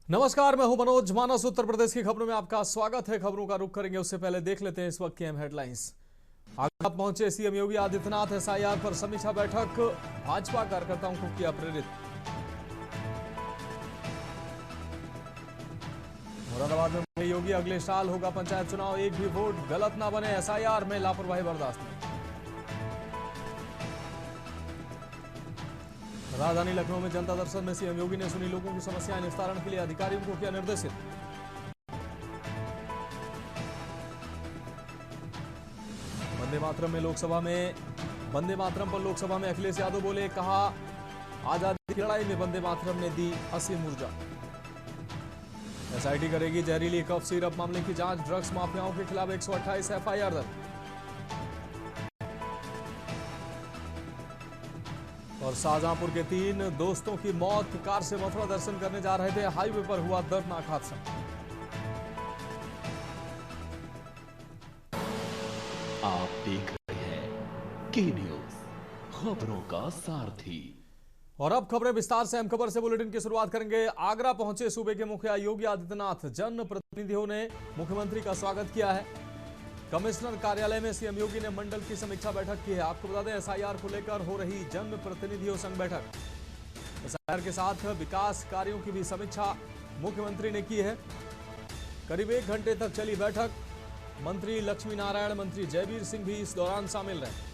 नमस्कार, मैं हूं मनोज मानस। उत्तर प्रदेश की खबरों में आपका स्वागत है। खबरों का रुख करेंगे उससे पहले देख लेते हैं इस वक्त की अहम हेडलाइंस। आगरा पहुंचे सीएम योगी आदित्यनाथ, एसआईआर पर समीक्षा बैठक, भाजपा कार्यकर्ताओं को किया प्रेरित। मुरादाबाद में योगी, अगले साल होगा पंचायत चुनाव, एक भी वोट गलत ना बने, एसआईआर में लापरवाही बर्दाश्त नहीं। राजधानी लखनऊ में जनता दर्शन में सीएम योगी ने सुनी लोगों की समस्याएं, निस्तारण के लिए अधिकारियों को किया निर्देशित। वंदे मातरम पर लोकसभा में अखिलेश यादव बोले, कहा आजादी की लड़ाई में वंदे मातरम ने दी असीम ऊर्जा। एसआईटी करेगी जहरीली कफ सिरप मामले की जांच, ड्रग्स माफियाओं के खिलाफ 128 एफआईआर दर्ज। और शाहजहांपुर के 3 दोस्तों की मौत, कार से मथुरा दर्शन करने जा रहे थे, हाईवे पर हुआ दर्दनाक हादसा। आप देख रहे हैं के न्यूज, खबरों का सारथी। और अब खबरें विस्तार से। अहम खबर से बुलेटिन की शुरुआत करेंगे। आगरा पहुंचे सूबे के मुखिया योगी आदित्यनाथ, जन प्रतिनिधियों ने मुख्यमंत्री का स्वागत किया है। कमिश्नर कार्यालय में सीएम योगी ने मंडल की समीक्षा बैठक की है। आपको बता दें, एसआईआर को लेकर हो रही जन प्रतिनिधियों संग बैठक, एसआईआर के साथ विकास कार्यों की भी समीक्षा मुख्यमंत्री ने की है। करीब 1 घंटे तक चली बैठक। मंत्री लक्ष्मी नारायण, मंत्री जयवीर सिंह भी इस दौरान शामिल रहे।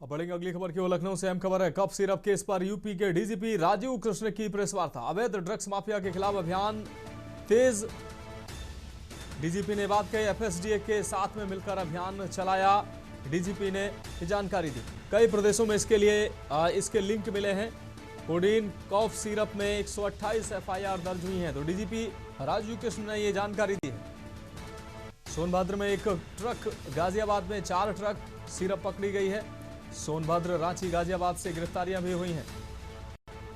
अब बढ़ेंगे अगली खबर की ओर। लखनऊ से अहम खबर है। कफ सिरप केस पर यूपी के डीजीपी राजीव कृष्ण की प्रेस वार्ता, अवैध ड्रग्स माफिया के खिलाफ अभियान तेज। डीजीपी ने बात कही, एफएसडीए के साथ में मिलकर अभियान चलाया। डीजीपी ने जानकारी दी। कई प्रदेशों में इसके लिंक मिले हैं। कोडीन कफ सिरप में 128 एफआईआर दर्ज हुई हैं। तो डीजीपी राजीव कृष्ण ने यह जानकारी दी है। सोनभद्र में एक ट्रक, गाजियाबाद में 4 ट्रक सिरप पकड़ी गई है। सोनभद्र, रांची, गाजियाबाद से गिरफ्तारियां भी हुई हैं।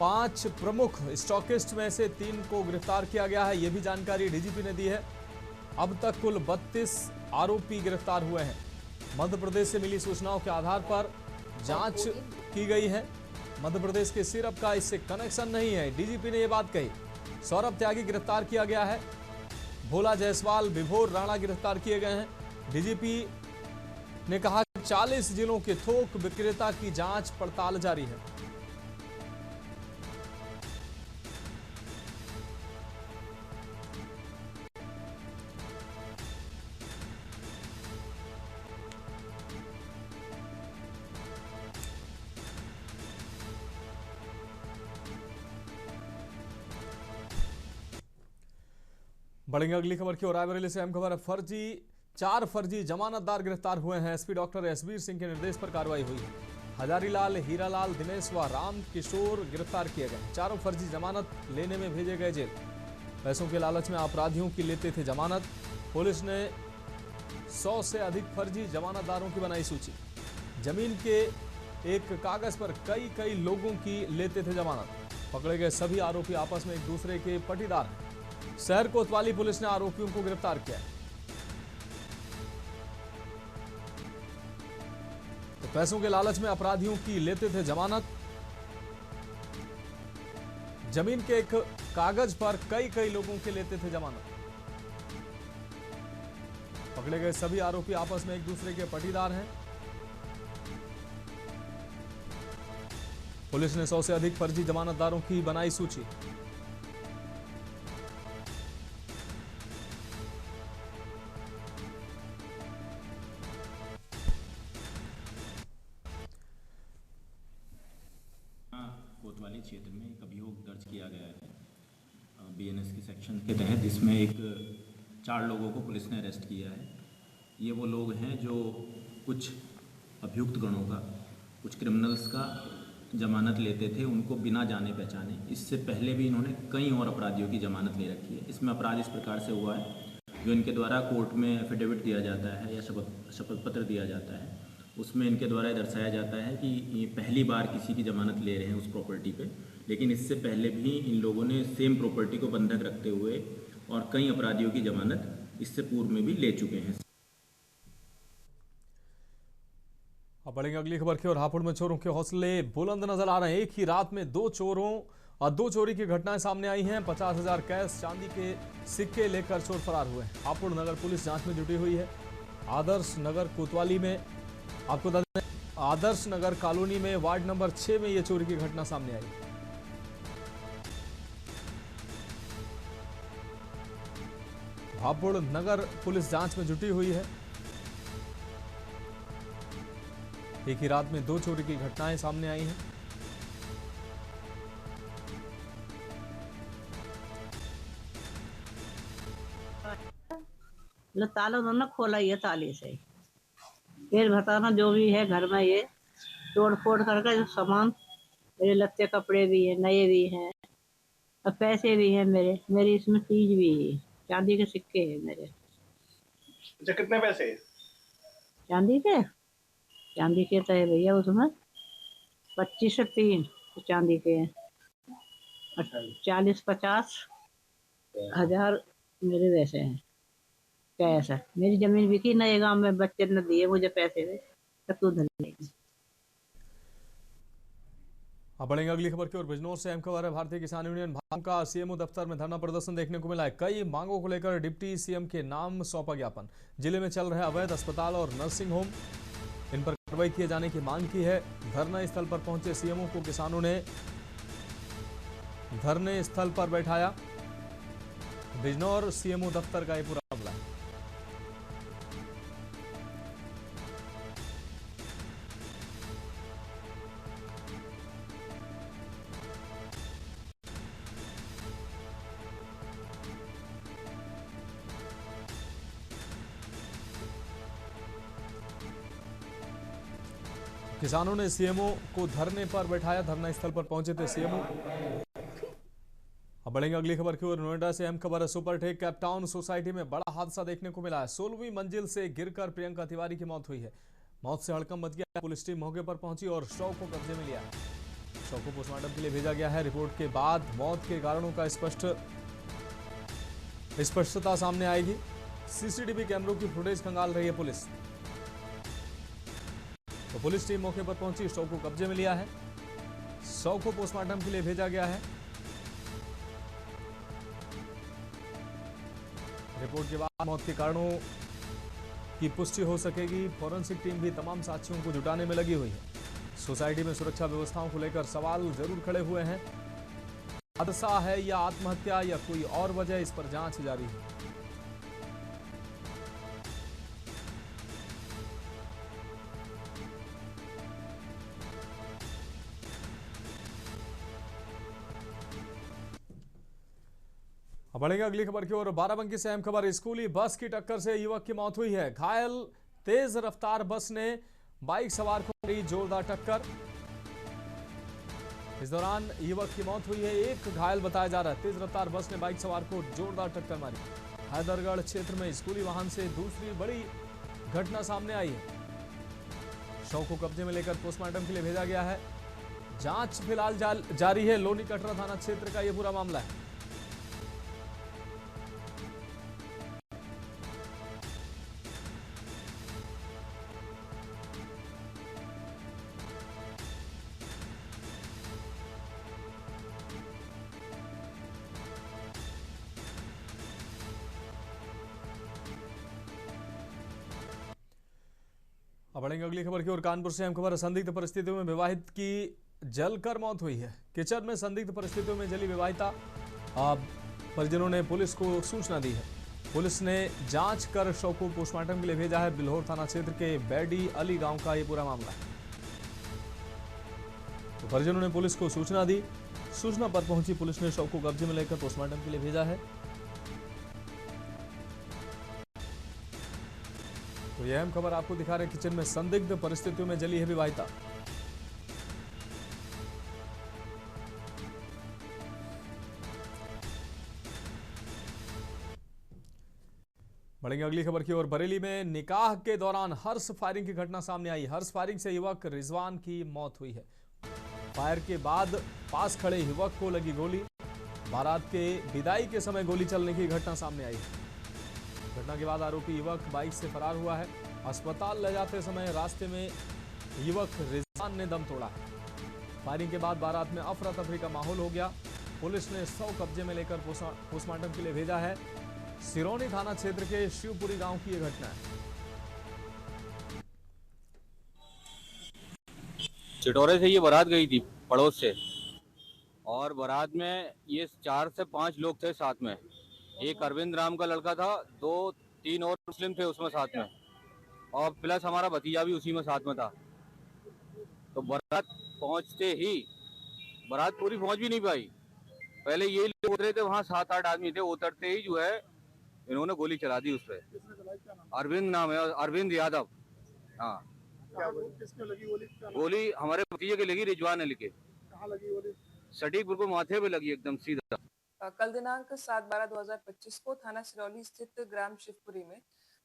5 प्रमुख स्टॉकिस्ट में से 3 को गिरफ्तार किया गया है, यह भी जानकारी डीजीपी ने दी है। अब तक कुल 32 आरोपी गिरफ्तार हुए हैं। मध्य प्रदेश से मिली सूचनाओं के आधार पर जांच की गई है। मध्य प्रदेश के सिरप का इससे कनेक्शन नहीं है, डीजीपी ने यह बात कही। सौरभ त्यागी गिरफ्तार किया गया है। भोला जायसवाल, विभोर राणा गिरफ्तार किए गए हैं। डीजीपी ने कहा 40 जिलों के थोक विक्रेता की जांच पड़ताल जारी है। बढ़ेंगे अगली खबर की ओर। रायबरेली से अहम खबर है। 4 फर्जी जमानतदार गिरफ्तार हुए हैं। एसपी डॉक्टर एसबीर सिंह के निर्देश पर कार्रवाई हुई है। हजारीलाल, हीरालाल, दिनेश व राम किशोर गिरफ्तार किए गए। चारों फर्जी जमानत लेने में भेजे गए जेल। पैसों के लालच में अपराधियों की लेते थे जमानत। पुलिस ने 100 से अधिक फर्जी जमानतदारों की बनाई सूची। जमीन के एक कागज पर कई लोगों की लेते थे जमानत। पकड़े गए सभी आरोपी आपस में एक दूसरे के पटीदार हैं। शहर कोतवाली पुलिस ने आरोपियों को गिरफ्तार किया है। तो पैसों के लालच में अपराधियों की लेते थे जमानत। जमीन के एक कागज पर कई लोगों के लेते थे जमानत। पकड़े गए सभी आरोपी आपस में एक दूसरे के पटीदार हैं। पुलिस ने 100 से अधिक फर्जी जमानतदारों की बनाई सूची। कोतवाली क्षेत्र में एक अभियोग दर्ज किया गया है बीएनएस के सेक्शन के तहत, जिसमें 4 लोगों को पुलिस ने अरेस्ट किया है। ये वो लोग हैं जो कुछ अभियुक्त गणों का, कुछ क्रिमिनल्स का जमानत लेते थे, उनको बिना जाने पहचाने। इससे पहले भी इन्होंने कई और अपराधियों की जमानत ले रखी है। इसमें अपराध इस प्रकार से हुआ है, जो इनके द्वारा कोर्ट में एफिडेविट दिया जाता है या शपथ पत्र दिया जाता है, उसमें इनके द्वारा दर्शाया जाता है कि ये पहली बार किसी की जमानत ले रहे हैं उस प्रॉपर्टी पे, लेकिन इससे पहले भी इन लोगों ने सेम प्रॉपर्टी को बंधक रखते हुए और कई अपराधियों की जमानत इससे पूर्व में भी ले चुके हैं। अब बढ़ेंगे अगली खबर की ओर। हापुड़ में चोरों के हौसले बुलंद नजर आ रहे हैं। एक ही रात में दो चोरी की घटनाएं सामने आई हैं। 50,000 कैश चांदी के सिक्के लेकर चोर फरार हुए हैं। हापुड़ नगर पुलिस जांच में जुटी हुई है। आदर्श नगर कोतवाली में, आपको बता दें, आदर्श नगर कॉलोनी में वार्ड नंबर 6 में यह चोरी की घटना सामने आई। हापुड़ नगर पुलिस जांच में जुटी हुई है। एक ही रात में दो चोरी की घटनाएं सामने आई हैं। ताला उन्होंने खोला ही है ताले से। फिर बताना जो भी है घर में ये तोड़ फोड़ करके जो सामान, मेरे लत्ते कपड़े भी हैं, नए भी हैं, और पैसे भी हैं मेरी इसमें चीज भी है, चांदी के सिक्के हैं मेरे। अच्छा, कितने पैसे? चांदी के तो है भैया, उसमें 25 से 3 तो चांदी के हैं। 40-50 हजार मेरे वैसे हैं कैश है। मेरी जमीन बिकी नए गांव में, बच्चे ने दिए मुझे पैसे दे, तो तू धन लेगी। अब बढ़ेंगे अगली खबर की ओर। बिजनौर से अहम खबर है। भारतीय किसान यूनियन भाजपा का सीएमओ दफ्तर में धरना प्रदर्शन देखने को मिला है। कई मांगों को लेकर डिप्टी सीएम के नाम सौंपा ज्ञापन। जिले में चल रहे अवैध अस्पताल और नर्सिंग होम, इन पर कार्रवाई किए जाने की मांग की है। धरना स्थल पर पहुंचे सीएमओ को किसानों ने धरने स्थल पर बैठाया। बिजनौर सीएमओ दफ्तर का ये पूरा मामला है। किसानों ने सीएमओ को धरने पर बैठाया। धरना स्थल पर पहुंचे थे सीएमओ। अब बढ़ेंगे अगली खबर की ओर। नोएडा से अहम खबर है। सुपरटेक कैपटाउन सोसाइटी में बड़ा हादसा देखने को मिला है। 16वीं मंजिल से गिरकर प्रियंका तिवारी की मौत हुई है। मौत से हड़कंप मच गया। पुलिस टीम मौके पर पहुंची और शव को कब्जे में लिया। शव को पोस्टमार्टम के लिए भेजा गया है। रिपोर्ट के बाद मौत के कारणों का स्पष्टता सामने आएगी। सीसीटीवी कैमरों की फुटेज खंगाल रही है पुलिस। तो पुलिस टीम मौके पर पहुंची, शव को कब्जे में लिया है। शव को पोस्टमार्टम के लिए भेजा गया है। रिपोर्ट के बाद मौत के कारणों की पुष्टि हो सकेगी। फॉरेंसिक टीम भी तमाम साक्ष्यों को जुटाने में लगी हुई है। सोसाइटी में सुरक्षा व्यवस्थाओं को लेकर सवाल जरूर खड़े हुए हैं। हादसा है या आत्महत्या या कोई और वजह, इस पर जांच जारी है। बढ़ेगा अगली खबर की ओर। बाराबंकी से अहम खबर। स्कूली बस की टक्कर से युवक की मौत हुई है। घायल तेज रफ्तार बस ने बाइक सवार को दी जोरदार टक्कर। इस दौरान युवक की मौत हुई है। एक घायल बताया जा रहा है। तेज रफ्तार बस ने बाइक सवार को जोरदार टक्कर मारी। हैदरगढ़ क्षेत्र में स्कूली वाहन से दूसरी बड़ी घटना सामने आई है। शव को कब्जे में लेकर पोस्टमार्टम के लिए भेजा गया है। जांच फिलहाल जारी है। लोनी कटरा थाना क्षेत्र का यह पूरा मामला है। अब बढ़ेंगे अगली खबर की ओर। कानपुर से अहम खबर है। संदिग्ध परिस्थितियों में विवाहित की जलकर मौत हुई है। किचन में संदिग्ध परिस्थितियों में जली विवाहिता। परिजनों ने पुलिस को सूचना दी है। पुलिस ने जांच कर शव को पोस्टमार्टम के लिए भेजा है। बिल्हौर थाना क्षेत्र के बैडी अली गांव का यह पूरा मामला है। तो परिजनों ने पुलिस को सूचना दी। सूचना पर पहुंची पुलिस ने शव को कब्जे में लेकर पोस्टमार्टम के लिए भेजा है। तो यह अहम खबर आपको दिखा रहे हैं, किचन में संदिग्ध परिस्थितियों में जली है विवाहिता। बढ़ेंगे अगली खबर की ओर। बरेली में निकाह के दौरान हर्ष फायरिंग की घटना सामने आई। हर्ष फायरिंग से युवक रिजवान की मौत हुई है। फायर के बाद पास खड़े युवक को लगी गोली। बारात के विदाई के समय गोली चलने की घटना सामने आई है। घटना के बाद आरोपी युवक बाइक से फरार हुआ है। अस्पताल ले जाते समय रास्ते में युवक रिजवान ने दम तोड़ा है। फायरिंग के बाद बारात में अफरा तफरी का माहौल हो गया। पुलिस ने 100 कब्जे में लेकर पोस्टमार्टम के लिए भेजा है। सिरोनी थाना क्षेत्र के शिवपुरी गांव की यह घटना है। चिटोरे से ये बारात गई थी पड़ोस से, और बारात में ये 4 से 5 लोग थे साथ में। एक अरविंद राम का लड़का था, 2-3 और मुस्लिम थे उसमें साथ में, और प्लस हमारा भतीजा भी उसी में साथ में था। तो बारात पहुंचते ही, बारात पूरी पहुंच भी नहीं पाई, पहले ये लोग उतरे थे, वहाँ 7-8 आदमी थे। उतरते ही जो है इन्होंने गोली चला दी उस पर। अरविंद नाम है, अरविंद यादव। हाँ, किसने लगी गोली? गोली हमारे भतीजे के लगी, रिजवान ने लिखे। कहाँ लगी गोली? सटीक बिल्कुल माथे पे लगी, एकदम सीधा। कल दिनांक 7/12/2025 को थाना सिरौली स्थित ग्राम शिवपुरी में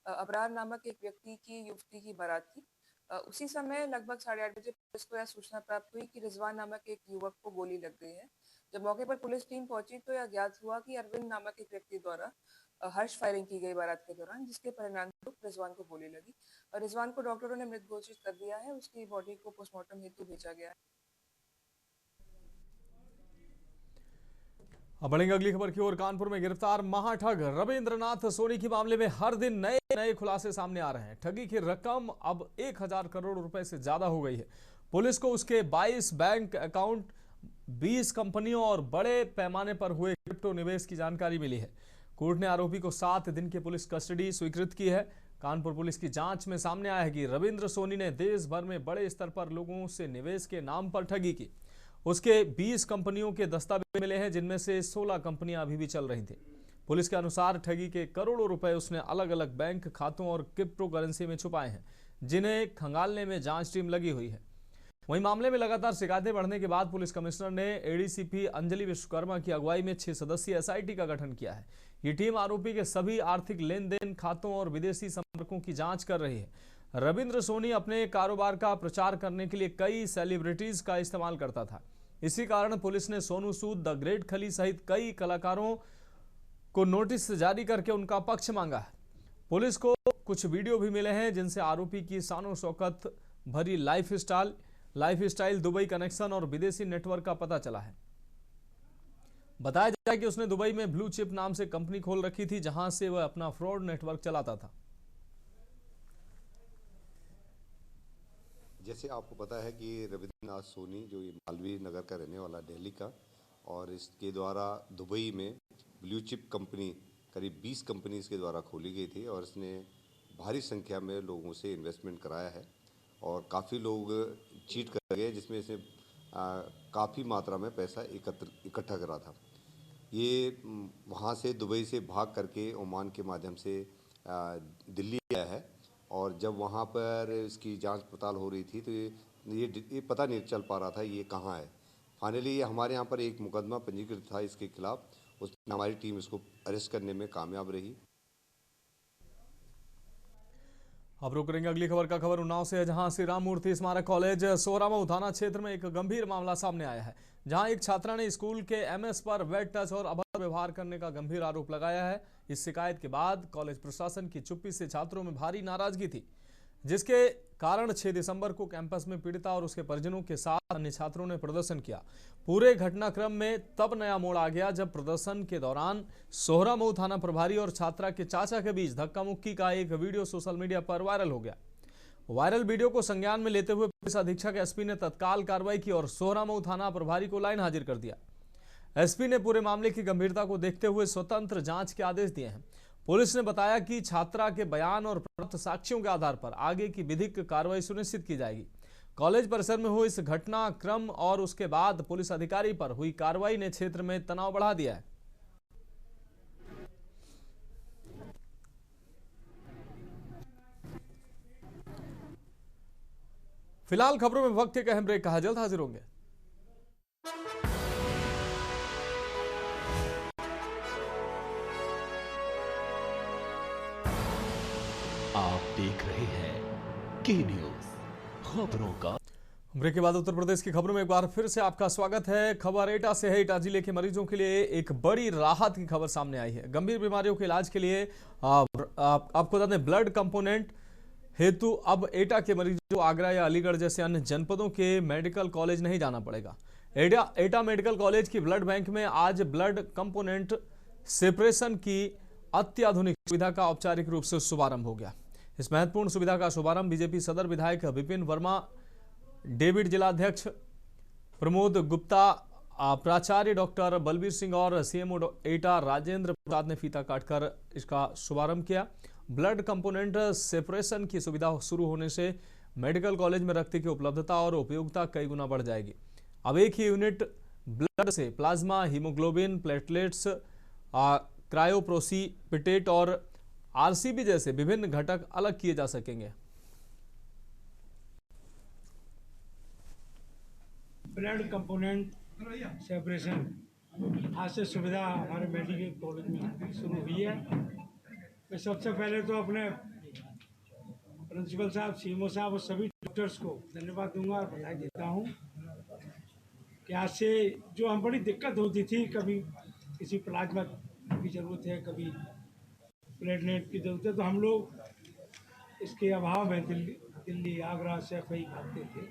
अबरार नामक एक व्यक्ति की युवती की बारात थी। उसी समय लगभग 8:30 बजे पुलिस को यह सूचना प्राप्त हुई कि रिजवान नामक एक युवक को गोली लग गई है। जब मौके पर पुलिस टीम पहुंची तो यह ज्ञात हुआ कि अरविंद नामक एक व्यक्ति द्वारा हर्ष फायरिंग की गई बारात के दौरान, जिसके परिणामस्वरूप रिजवान को गोली लगी और रिजवान को डॉक्टरों ने मृत घोषित कर दिया है। उसकी बॉडी को पोस्टमार्टम हेतु भेजा गया है। अब बढ़ेंगे अगली खबर की ओर। कानपुर में गिरफ्तार महाठग रविंद्रनाथ सोनी के मामले में हर दिन नए नए खुलासे सामने आ रहे हैं। ठगी की रकम अब 1000 करोड़ रुपए से ज्यादा हो गई है। पुलिस को उसके 22 बैंक अकाउंट, 20 कंपनियों और बड़े पैमाने पर हुए क्रिप्टो निवेश की जानकारी मिली है। कोर्ट ने आरोपी को 7 दिन की पुलिस कस्टडी स्वीकृत की है। कानपुर पुलिस की जांच में सामने आया है कि रविंद्र सोनी ने देश भर में बड़े स्तर पर लोगों से निवेश के नाम पर ठगी की। उसके 20 कंपनियों के दस्तावेज मिले हैं, जिनमें से 16 कंपनियां अभी भी चल रही थी। पुलिस के अनुसार ठगी के करोड़ों रुपए उसने अलग अलग बैंक खातों और क्रिप्टो करेंसी में छुपाए हैं, जिन्हें खंगालने में जांच टीम लगी हुई है। वहीं मामले में लगातार शिकायतें बढ़ने के बाद पुलिस कमिश्नर ने एडीसीपी अंजलि विश्वकर्मा की अगुवाई में 6 सदस्यीय एसआईटी का गठन किया है। ये टीम आरोपी के सभी आर्थिक लेन देन, खातों और विदेशी संपर्कों की जांच कर रही है। रविंद्र सोनी अपने कारोबार का प्रचार करने के लिए कई सेलिब्रिटीज का इस्तेमाल करता था। इसी कारण पुलिस ने सोनू सूद, द ग्रेट खली सहित कई कलाकारों को नोटिस जारी करके उनका पक्ष मांगा है। पुलिस को कुछ वीडियो भी मिले हैं, जिनसे आरोपी की शानो शौकत भरी लाइफस्टाइल, दुबई कनेक्शन और विदेशी नेटवर्क का पता चला है। बताया जाए कि उसने दुबई में ब्लू चिप नाम से कंपनी खोल रखी थी, जहां से वह अपना फ्रॉड नेटवर्क चलाता था। जैसे आपको पता है कि रविंद्रनाथ सोनी जो ये मालवीय नगर का रहने वाला, दिल्ली का, और इसके द्वारा दुबई में ब्लू चिप कंपनी करीब 20 कंपनी इसके द्वारा खोली गई थी, और इसने भारी संख्या में लोगों से इन्वेस्टमेंट कराया है और काफ़ी लोग चीट कर गए, जिसमें इसने काफ़ी मात्रा में पैसा इकट्ठा करा था। ये वहाँ से दुबई से भाग करके ओमान के माध्यम से दिल्ली आया है, और जब वहाँ पर इसकी जांच पड़ताल हो रही थी तो ये पता नहीं चल पा रहा था ये कहाँ है। फाइनली हमारे यहाँ पर एक मुकदमा पंजीकृत था इसके खिलाफ, उसमें हमारी टीम इसको अरेस्ट करने में कामयाब रही। अब रुक करेंगे अगली खबर का। खबर उन्नाव से है, जहां श्री राम मूर्ति स्मारक कॉलेज सोहरामऊ थाना क्षेत्र में एक गंभीर मामला सामने आया है, जहां एक छात्रा ने स्कूल के एमएस पर वेट टच और अभद्र व्यवहार करने का गंभीर आरोप लगाया है। इस शिकायत के बाद कॉलेज प्रशासन की चुप्पी से छात्रों में भारी नाराजगी थी, जिसके कारण 6 दिसंबर को कैंपस में पीड़िता और उसके परिजनों के साथ अन्य छात्रों ने प्रदर्शन किया। पूरे घटनाक्रम में तब नया मोड़ आ गया जब प्रदर्शन के दौरान सोहरामऊ थाना प्रभारी और छात्रा के चाचा के बीच धक्का मुक्की का एक वीडियो सोशल मीडिया पर वायरल हो गया। वायरल वीडियो को संज्ञान में लेते हुए पुलिस अधीक्षक एसपी ने तत्काल कार्रवाई की और सोहरामऊ थाना प्रभारी को लाइन हाजिर कर दिया। एसपी ने पूरे मामले की गंभीरता को देखते हुए स्वतंत्र जांच के आदेश दिए हैं। पुलिस ने बताया कि छात्रा के बयान और प्राप्त साक्ष्यों के आधार पर आगे की विधिक कार्रवाई सुनिश्चित की जाएगी। कॉलेज परिसर में हुए इस घटनाक्रम और उसके बाद पुलिस अधिकारी पर हुई कार्रवाई ने क्षेत्र में तनाव बढ़ा दिया है। फिलहाल खबरों में वक्त एक अहम ब्रेक का है, जल्द हाजिर होंगे। आप देख रहे हैं के न्यूज, खबरों का। ब्रेक के बाद उत्तर प्रदेश की खबरों में एक बार फिर से आपका स्वागत है। खबर एटा से है। एटा जिले के मरीजों के लिए एक बड़ी राहत की खबर सामने आई है। गंभीर बीमारियों के इलाज के लिए आपको बता दें, ब्लड कंपोनेंट हेतु अब एटा के मरीजों को आगरा या अलीगढ़ जैसे अन्य जनपदों के मेडिकल कॉलेज नहीं जाना पड़ेगा। एटा मेडिकल कॉलेज की ब्लड बैंक में आज ब्लड कंपोनेंट सेपरेशन की अत्याधुनिक सुविधा का औपचारिक रूप से शुभारंभ हो गया। इस महत्वपूर्ण सुविधा का शुभारंभ बीजेपी सदर विधायक विपिन वर्मा, डेविड जिलाध्यक्ष प्रमोद गुप्ता, प्राचार्य डॉक्टर बलबीर सिंह और सीएमओ एटा राजेंद्र प्रसाद ने फीता काटकर इसका शुभारंभ किया। ब्लड कंपोनेंट सेपरेशन की सुविधा शुरू होने से मेडिकल कॉलेज में रक्त की उपलब्धता और उपयोगिता कई गुना बढ़ जाएगी। अब एक ही यूनिट ब्लड से प्लाज्मा, हीमोग्लोबिन, प्लेटलेट्स, क्रायोप्रोसिपिटेट और आरसीबी जैसे विभिन्न घटक अलग किए जा सकेंगे। ब्लड कंपोनेंट सेपरेशन आज से सुविधा हमारे मेडिकल कॉलेज में शुरू हुई है। मैं सबसे पहले तो अपने प्रिंसिपल साहब, सीएमओ साहब और सभी डॉक्टर्स को धन्यवाद दूंगा और बधाई देता हूं कि आज से जो हम बड़ी दिक्कत होती थी, कभी किसी प्लाज्मा की ज़रूरत है, कभी प्लेटलेट की ज़रूरत है, तो हम लोग इसके अभाव में दिल्ली, आगरा, सैफई भागते थे।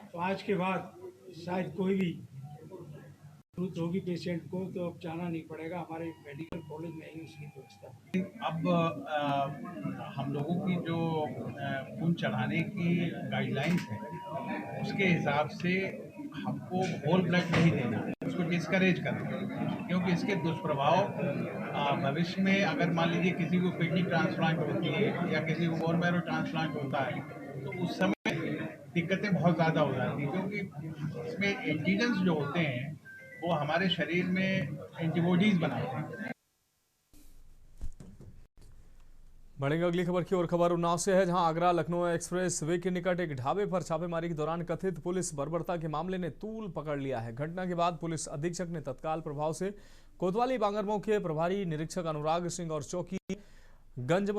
तो आज के बाद शायद कोई भी जरूरत होगी पेशेंट को तो अब जाना नहीं पड़ेगा, हमारे मेडिकल कॉलेज में ही उसकी व्यवस्था। अब हम लोगों की जो खून चढ़ाने की गाइडलाइंस है उसके हिसाब से हमको होल ब्लड नहीं देना है, उसको डिस्करेज करना है, क्योंकि इसके दुष्प्रभाव भविष्य में अगर मान लीजिए किसी को किडनी ट्रांसप्लांट होती है या किसी को बोन मैरो ट्रांसप्लांट होता है तो उस समय दिक्कतें बहुत ज़्यादा हो जाती हैं, क्योंकि इसमें एंटीजन्स जो होते हैं वो हमारे शरीर में एंटीबॉडीज बनाते हैं। बढ़ेंगे अगली खबर की ओर। खबर उन्नाव से है, जहां आगरा लखनऊ एक्सप्रेस वे के निकट एक ढाबे पर छापेमारी के दौरान कथित पुलिस बर्बरता के मामले ने तूल पकड़ लिया है। घटना के बाद पुलिस अधीक्षक ने तत्काल प्रभाव से कोतवाली बांगरमऊ के प्रभारी निरीक्षक अनुराग सिंह और चौकी गंज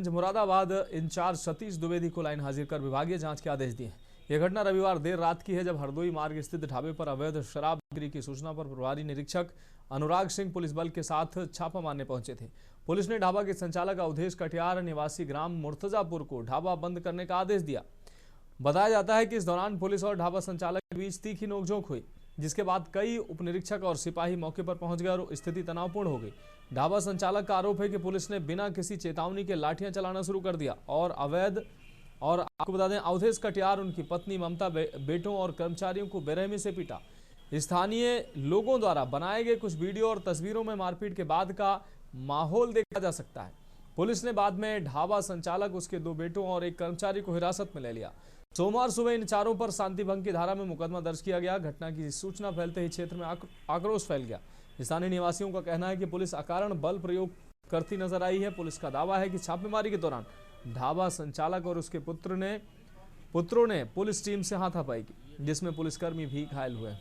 मुरादाबाद इंचार्ज सतीश द्विवेदी को लाइन हाजिर कर विभागीय जांच के आदेश दिए। यह घटना रविवार देर रात की है, जब हरदोई मार्ग स्थित ढाबे पर अवैध शराब बिक्री की सूचना पर प्रभारी निरीक्षक अनुराग सिंह पुलिस बल के साथ छापा मारने पहुंचे थे। पुलिस ने ढाबा के संचालक अवधेश कटियार निवासी ग्राम मुर्तजापुर को ढाबा बंद करने का आदेश दिया। बताया जाता है कि इस दौरान पुलिस और ढाबा संचालक के बीच तीखी नोकझोंक हुई, जिसके बाद कई उपनिरीक्षक और सिपाही मौके पर पहुंच गए और स्थिति तनावपूर्ण हो गई। ढाबा संचालक का आरोप है कि पुलिस ने बिना किसी चेतावनी के लाठियां चलाना शुरू कर दिया और आपको बता दें, अवधेश कटियार, उनकी पत्नी ममता, बेटों और कर्मचारियों को बेरहमी से पीटा। स्थानीय लोगों द्वारा बनाए गए कुछ वीडियो और तस्वीरों में मारपीट के बाद का माहौल देखा जा सकता है। पुलिस ने बाद में ढाबा संचालक, उसके 2 बेटों और एक कर्मचारी को हिरासत में ले लिया। सोमवार सुबह इन चारों पर शांति भंग की धारा में मुकदमा दर्ज किया गया। घटना की सूचना फैलते ही क्षेत्र में आक्रोश फैल गया। स्थानीय निवासियों का कहना है कि पुलिस अकारण बल प्रयोग करती नजर आई है। पुलिस का दावा है कि छापेमारी के दौरान ढाबा संचालक और उसके पुत्रों ने पुलिस टीम से हाथापाई की, जिसमें पुलिसकर्मी भी घायल हुए।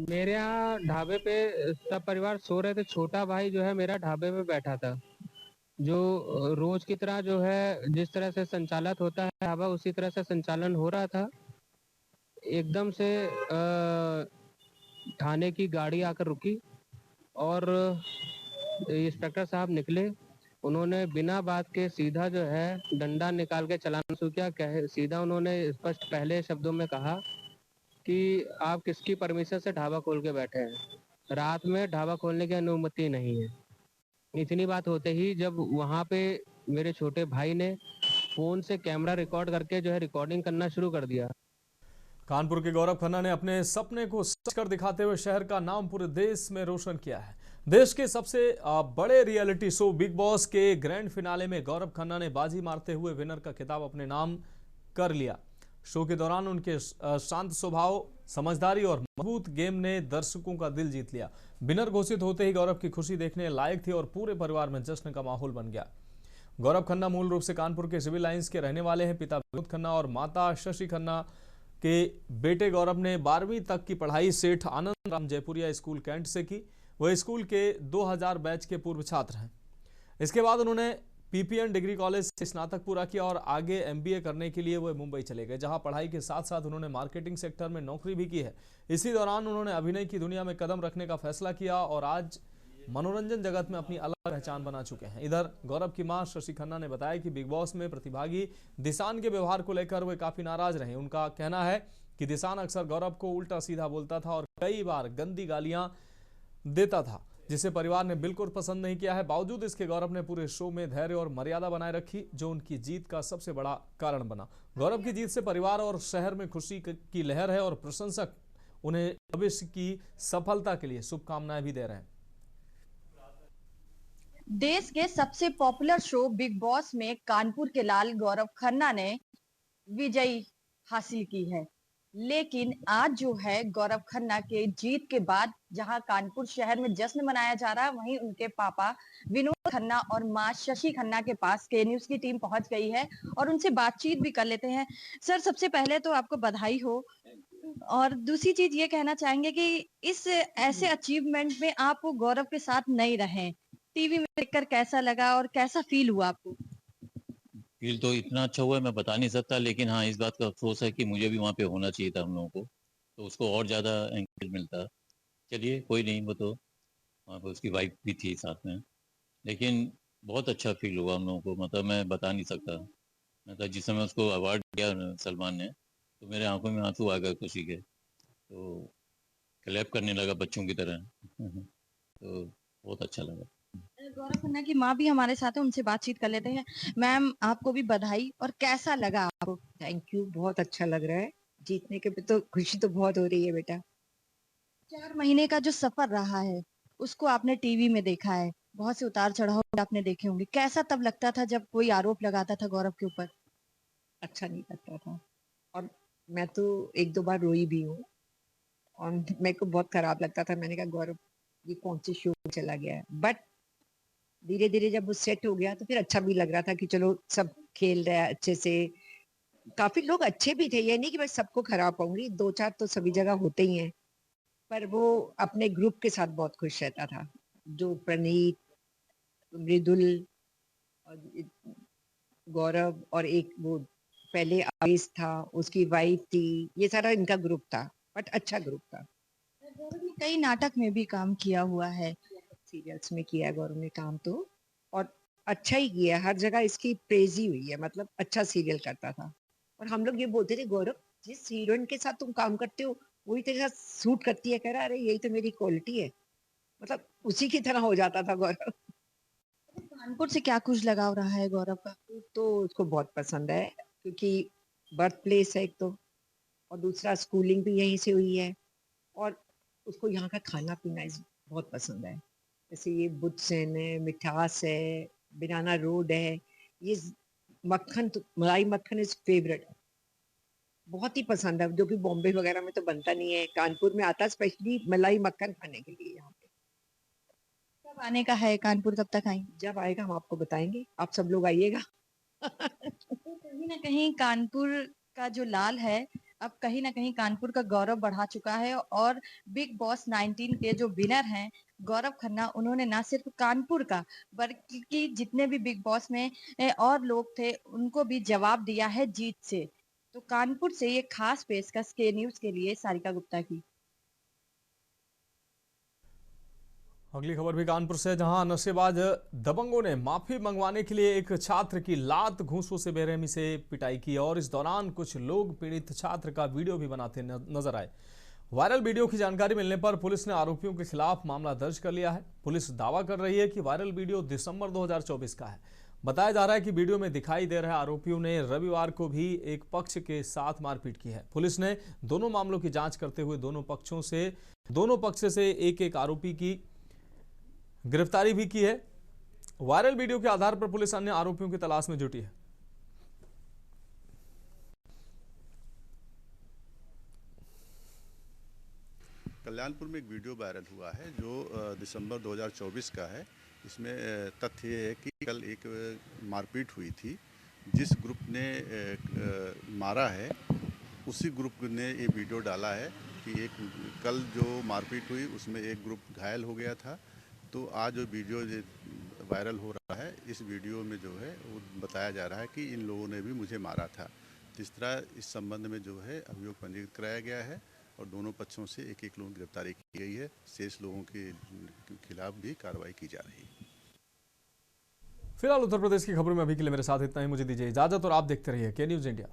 मेरे यहाँ ढाबे पे सब परिवार सो रहे थे। छोटा भाई जो है मेरा ढाबे पे बैठा था, जो रोज की तरह जो है जिस तरह से संचालित होता है ढाबा उसी तरह से संचालन हो रहा था। एकदम से थाने की गाड़ी आकर रुकी और इंस्पेक्टर साहब निकले। उन्होंने बिना बात के सीधा जो है डंडा निकाल के चलाना शुरू किया। सीधा उन्होंने स्पष्ट पहले शब्दों में कहा कि आप किसकी परमिशन से ढाबा खोल के बैठे हैं, रात में ढाबा खोलने की अनुमति नहीं है। इतनी बात होते ही जब वहाँ पे मेरे छोटे भाई ने फोन से कैमरा रिकॉर्ड करके जो है रिकॉर्डिंग करना शुरू कर दिया। कानपुर के गौरव खन्ना ने अपने सपने को सच कर दिखाते हुए शहर का नाम पूरे देश में रोशन किया है। देश के सबसे बड़े रियलिटी शो बिग बॉस के ग्रैंड फिनाले में गौरव खन्ना ने बाजी मारते हुए विनर का खिताब अपने नाम कर लिया। शो के दौरान उनके शांत स्वभाव, समझदारी और मजबूत गेम ने दर्शकों का दिल जीत लिया। विनर घोषित होते ही गौरव की खुशी देखने लायक थी और पूरे परिवार में जश्न का माहौल बन गया। गौरव खन्ना मूल रूप से कानपुर के सिविल लाइंस के रहने वाले हैं। पिता विनोद खन्ना और माता शशि खन्ना के बेटे गौरव ने 12वीं तक की पढ़ाई सेठ आनंद राम जयपुरिया स्कूल कैंट से की। वह स्कूल के 2000 बैच के पूर्व छात्र हैं। इसके बाद उन्होंने पीपीएन डिग्री कॉलेज से स्नातक पूरा किया और आगे एमबीए करने के लिए वह मुंबई चले गए, जहां पढ़ाई के साथ साथ उन्होंने मार्केटिंग सेक्टर में नौकरी भी की है। इसी दौरान उन्होंने अभिनय की दुनिया में कदम रखने का फैसला किया और आज मनोरंजन जगत में अपनी अलग पहचान बना चुके हैं। इधर गौरव की मां शशि खन्ना ने बताया कि बिग बॉस में प्रतिभागी दिशान के व्यवहार को लेकर वे काफी नाराज रहे। उनका कहना है कि दिशान अक्सर गौरव को उल्टा सीधा बोलता था और कई बार गंदी गालियां देता था, जिसे परिवार ने बिल्कुल पसंद नहीं किया है। बावजूद इसके गौरव ने पूरे शो में धैर्य और मर्यादा बनाए रखी, जो उनकी जीत का सबसे बड़ा कारण बना। गौरव की जीत से परिवार और शहर में खुशी की लहर है और प्रशंसक उन्हें भविष्य की सफलता के लिए शुभकामनाएं भी दे रहे हैं। देश के सबसे पॉपुलर शो बिग बॉस में कानपुर के लाल गौरव खन्ना ने विजयी हासिल की है, लेकिन आज जो है गौरव खन्ना के जीत के बाद जहां कानपुर शहर में जश्न मनाया जा रहा है, वहीं उनके पापा विनोद खन्ना और मां शशि खन्ना के पास के न्यूज की टीम पहुंच गई है और उनसे बातचीत भी कर लेते हैं। सर, सबसे पहले तो आपको बधाई हो और दूसरी चीज ये कहना चाहेंगे कि इस ऐसे अचीवमेंट में आप गौरव के साथ नहीं रहे, टीवी में देखकर कैसा लगा और कैसा फील हुआ आपको? फील तो इतना अच्छा हुआ है मैं बता नहीं सकता, लेकिन हाँ इस बात का अफसोस है कि मुझे भी वहाँ पे होना चाहिए था हम लोगों को, तो उसको और ज़्यादा एंकरेज मिलता। चलिए कोई नहीं, वो तो वहाँ पे उसकी वाइफ भी थी साथ में, लेकिन बहुत अच्छा फील हुआ हम लोगों को, मतलब मैं बता नहीं सकता। मतलब जिस समय उसको अवार्ड दिया सलमान ने, तो मेरे आंखों में आंसू आ गए खुशी के, तो क्लैप करने लगा बच्चों की तरह तो बहुत अच्छा लगा। गौरव खन्ना की माँ भी हमारे साथ है, उनसे बातचीत कर लेते हैं। मैम, आपको भी बधाई और कैसा लगा आपको? थैंक यू, बहुत अच्छा लग रहा है। जीतने के पे तो खुशी तो बहुत हो रही है बेटा। 4 महीने का जो सफर रहा है उसको आपने टीवी में देखा है, बहुत से उतार चढ़ाव आपने देखे होंगे। कैसा तब लगता था जब कोई आरोप लगाता था गौरव के ऊपर? अच्छा नहीं लगता था और मैं तो 1-2 बार रोई भी हूँ और मेरे को बहुत खराब लगता था। मैंने कहा गौरव ये कौन से शो में चला गया है, बट धीरे धीरे जब वो सेट हो गया तो फिर अच्छा भी लग रहा था कि चलो सब खेल रहा है अच्छे से। काफी लोग अच्छे भी थे, ये नहीं कि मैं सबको खराब पाऊंगी, 2-4 तो सभी जगह होते ही हैं, पर वो अपने ग्रुप के साथ बहुत खुश रहता था। जो प्रणीत, मृदुल और गौरव और एक वो पहले आयुष था, उसकी वाइफ थी, ये सारा इनका ग्रुप था, बट अच्छा ग्रुप था। गौरव ने कई नाटक में भी काम किया हुआ है, सीरियल्स में किया है गौरव ने काम तो, और अच्छा ही किया, हर जगह इसकी प्रेज ही हुई है, मतलब अच्छा सीरियल करता था। और हम लोग ये बोलते थे गौरव जिस हीरोइन के साथ तुम काम करते हो वही तेरे साथ सूट करती है। कह रहा अरे यही तो मेरी क्वालिटी है, मतलब उसी की तरह हो जाता था गौरव। कानपुर से क्या कुछ लगाव रहा है गौरव का? तो उसको बहुत पसंद है क्योंकि बर्थ प्लेस है एक तो, और दूसरा स्कूलिंग भी यहीं से हुई है, और उसको यहाँ का खाना पीना बहुत पसंद है। जैसे ये बुद्धसेन है, मिठास है, बनाना रोड है, ये मक्खन तो मलाई मक्खन इज फेवरेट, बहुत ही पसंद है, जो कि बॉम्बे वगैरह में तो बनता नहीं है, कानपुर में आता है स्पेशली मलाई मक्खन खाने के लिए। यहाँ पे कब आने का है कानपुर, कब तक आएंगे? जब आएगा हम आपको बताएंगे, आप सब लोग आइएगा। तो कहीं ना कहीं कानपुर का जो लाल है अब कहीं ना कहीं कानपुर का गौरव बढ़ा चुका है, और बिग बॉस 19 के जो विनर हैं गौरव खन्ना, उन्होंने ना सिर्फ कानपुर का बल्कि जितने भी बिग बॉस में और लोग थे उनको भी जवाब दिया है जीत से। तो कानपुर से ये खास पेशकश के न्यूज के लिए सारिका गुप्ता की। अगली खबर भी कानपुर से, जहां नशेबाज दबंगों ने माफी मंगवाने के लिए एक छात्र की लात घूंसों से बेरहमी से पिटाई की और इस दौरान कुछ लोग पीड़ित छात्र का वीडियो भी बनाते नजर आए। वायरल वीडियो की जानकारी मिलने पर पुलिस ने आरोपियों के खिलाफ मामला दर्ज कर लिया है। पुलिस दावा कर रही है कि वायरल वीडियो दिसंबर 2024 का है। बताया जा रहा है कि वीडियो में दिखाई दे रहे आरोपियों ने रविवार को भी एक पक्ष के साथ मारपीट की है। पुलिस ने दोनों मामलों की जांच करते हुए दोनों पक्ष से एक आरोपी की गिरफ्तारी भी की है। वायरल वीडियो के आधार पर पुलिस अन्य आरोपियों की तलाश में जुटी है। कल्याणपुर में एक वीडियो वायरल हुआ है जो दिसंबर 2024 का है, इसमें तथ्य ये है कि कल एक मारपीट हुई थी। जिस ग्रुप ने मारा है उसी ग्रुप ने ये वीडियो डाला है कि एक कल जो मारपीट हुई उसमें एक ग्रुप घायल हो गया था। तो आज जो वीडियो वायरल हो रहा है, इस वीडियो में जो है वो बताया जा रहा है कि इन लोगों ने भी मुझे मारा था। इस तरह इस संबंध में जो है अभियोग पंजीकृत कराया गया है और दोनों पक्षों से एक एक लोगों की गिरफ्तारी की गई है। शेष लोगों के खिलाफ भी कार्रवाई की जा रही है। फिलहाल उत्तर प्रदेश की खबरों में अभी के लिए मेरे साथ इतना ही। मुझे दीजिए इजाजत और आप देखते रहिए के न्यूज़ इंडिया।